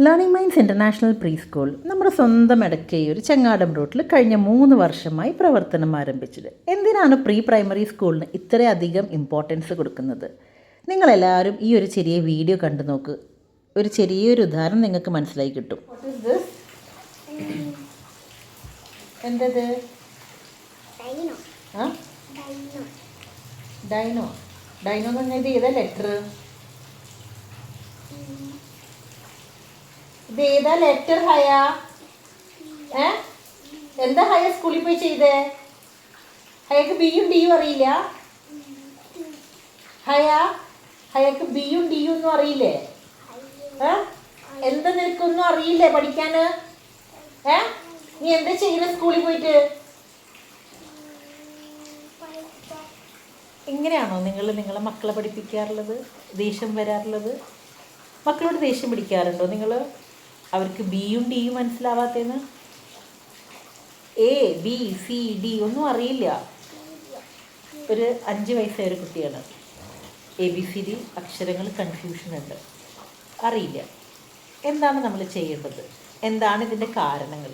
Learning minds international pre school നമ്മുടെ സ്വന്തം എടക്കയൂർ ചങ്ങാടം റൂട്ടിൽ കഴിഞ്ഞ 3 വർഷമായി പ്രവർത്തനം ആരംഭിച്ചത്. എന്തിനാണ് പ്രീ പ്രൈമറി സ്കൂളിന് ഇത്രയധികം ഇമ്പോർട്ടൻസ് കൊടുക്കുന്നത്? നിങ്ങളെല്ലാവരും ഈ ഒരു ചെറിയ വീഡിയോ കണ്ടു നോക്ക്. ഒരു ചെറിയൊരു ഉദാഹരണം നിങ്ങൾക്ക് മനസ്സിലായി കിട്ടും. എന്തത്? ഡൈനോ. ഡൈനോ എന്ന് പറഞ്ഞാൽ ഇത് ഏതാ ലെറ്റർ? ഇത് ഏതാ ലെറ്റർ? ഹയ എന്താ ഹയ സ്കൂളിൽ പോയി ചെയ്തേ? ഹയക്ക് ബിയും ഡിയും അറിയില്ല? ഹയക്ക് ബിയും ഡിയും ഒന്നും അറിയില്ലേ? എന്താ നിനക്കൊന്നും അറിയില്ലേ പഠിക്കാന്? നീ എന്താ ചെയ്യുന്ന സ്കൂളിൽ പോയിട്ട്? ഇങ്ങനെയാണോ നിങ്ങളെ മക്കളെ പഠിപ്പിക്കാറുള്ളത്? ദേഷ്യം വരാറുള്ളത്? മക്കളോട് ദേഷ്യം പിടിക്കാറുണ്ടോ നിങ്ങൾ? അവർക്ക് ബിയും ഡിയും മനസ്സിലാവാത്തേന്ന്? എ ബി സി ഡി ഒന്നും അറിയില്ല. ഒരു 5 വയസ്സായ ഒരു കുട്ടിയാണ്. ABCD അക്ഷരങ്ങൾ കൺഫ്യൂഷൻ ഉണ്ട്, അറിയില്ല. എന്താണ് നമ്മൾ ചെയ്യേണ്ടത്? എന്താണ് ഇതിൻ്റെ കാരണങ്ങൾ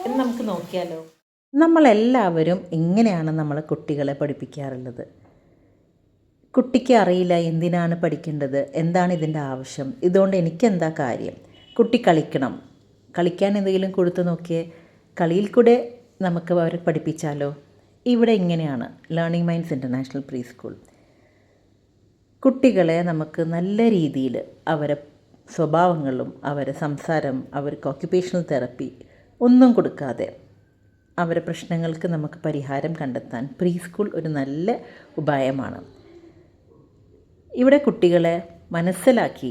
എന്ന് നമുക്ക് നോക്കിയാലോ. നമ്മളെല്ലാവരും എങ്ങനെയാണ് നമ്മളെ കുട്ടികളെ പഠിപ്പിക്കാറുള്ളത്? കുട്ടിക്ക് അറിയില്ല എന്തിനാണ് പഠിക്കേണ്ടത്, എന്താണ് ഇതിൻ്റെ ആവശ്യം, ഇതുകൊണ്ട് എനിക്കെന്താ കാര്യം. കുട്ടി കളിക്കണം, കളിക്കാൻ എന്തെങ്കിലും കൊടുത്തു നോക്കിയേ. കളിയിൽ കൂടെ നമുക്ക് അവരെ പഠിപ്പിച്ചാലോ. ഇവിടെ ഇങ്ങനെയാണ് learning minds international pre school. കുട്ടികളെ നമുക്ക് നല്ല രീതിയിൽ അവരെ സ്വഭാവങ്ങളും അവരെ സംസാരം, അവർക്ക് ഓക്യുപ്പേഷണൽ തെറപ്പി ഒന്നും കൊടുക്കാതെ അവരെ പ്രശ്നങ്ങൾക്ക് നമുക്ക് പരിഹാരം കണ്ടെത്താൻ പ്രീ സ്കൂൾ ഒരു നല്ല ഉപായമാണ്. ഇവിടെ കുട്ടികളെ മനസ്സിലാക്കി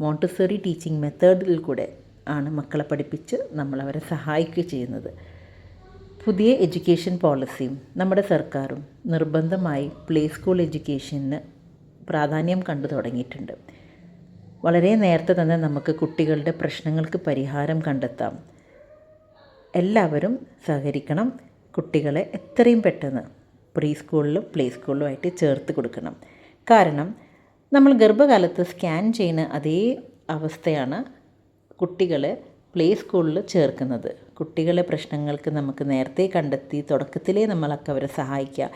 മോണ്ടിസറി ടീച്ചിങ് മെത്തേഡിൽ കൂടെ ആണ് മക്കളെ പഠിപ്പിച്ച് നമ്മളവരെ സഹായിക്കുക ചെയ്യുന്നത്. പുതിയ എഡ്യൂക്കേഷൻ പോളിസിയും നമ്മുടെ സർക്കാരും നിർബന്ധമായി പ്ലേ സ്കൂൾ എഡ്യൂക്കേഷന് പ്രാധാന്യം കണ്ടു തുടങ്ങിയിട്ടുണ്ട്. വളരെ നേരത്തെ തന്നെ നമുക്ക് കുട്ടികളുടെ പ്രശ്നങ്ങൾക്ക് പരിഹാരം കണ്ടെത്താം. എല്ലാവരും സഹകരിക്കണം. കുട്ടികളെ എത്രയും പെട്ടെന്ന് പ്രീ സ്കൂളിലും പ്ലേ സ്കൂളിലുമായിട്ട് ചേർത്ത് കൊടുക്കണം. കാരണം നമ്മൾ ഗർഭകാലത്ത് സ്കാൻ ചെയ്യുന്ന അതേ അവസ്ഥയാണ് കുട്ടികളെ പ്ലേ സ്കൂളിൽ ചേർക്കുന്നത്. കുട്ടികളെ പ്രശ്നങ്ങൾക്ക് നമുക്ക് നേരത്തെ കണ്ടെത്തി തുടക്കത്തിലേ നമ്മളൊക്കെ അവരെ സഹായിക്കുക.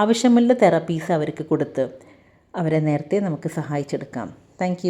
ആവശ്യമുള്ള തെറാപ്പീസ് അവർക്ക് കൊടുത്ത് അവരെ നേരത്തെ നമുക്ക് സഹായിച്ചെടുക്കാം. താങ്ക്